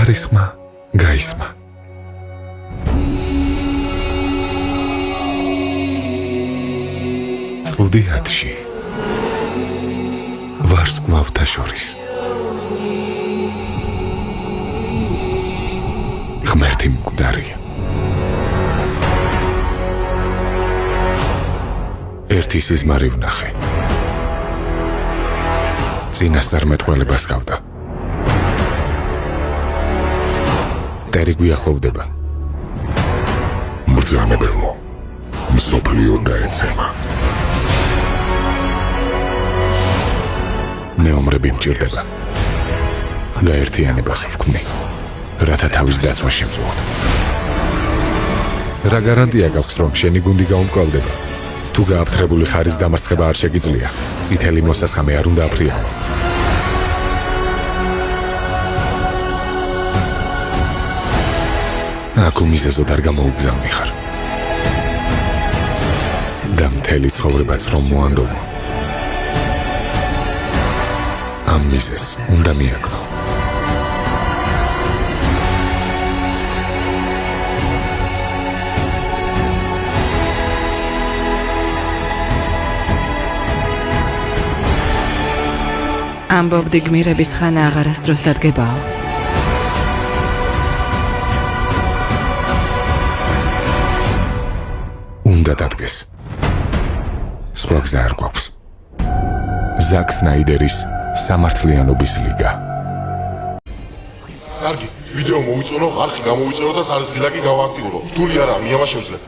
არის ხმა, გაისმა. წყლდი ათში, ვარსკვლავთა შორის. ღმერთი მკვდარია. ერთი სიზმარი ვნახე. წინასწარმეტყველებას ჰყავდა. მტერი გვიახლოვდება. მბრძანებელო, მსოფლიო დაეცემა. მეომრები მჭირდება. გაერთიანებას ვქმნი, რათა თავის დაცვა შემწუხდ. რა გარანტია გაქვს, რომ შენი გუნდი გაუმკლავდება? თუ გააფთრებული ხარის დამარცხება არ შეგიძლია, წითელი მოსასხამე არ უნდა აფრიალო. აქ უმიზეზოდ არ გამოუგზავნი ხარ. და მთელი ცხოვრებაც რომ მოანდომო. ამ მიზეზს უნდა მიაგნო. ამბობდი გმირების ხანა აღარასდროს დადგებაო. უნდა დადგეს. სხვა გზა არ გვაქვს. ზაკ სნაიდერის სამართლიანობის ლიგა. კარგი, ვიდეო მოვიწონო, არხი გამოვიწერო და სარისხილაკი გავაქტიურო. რთული არა, მიამაშევძლებ.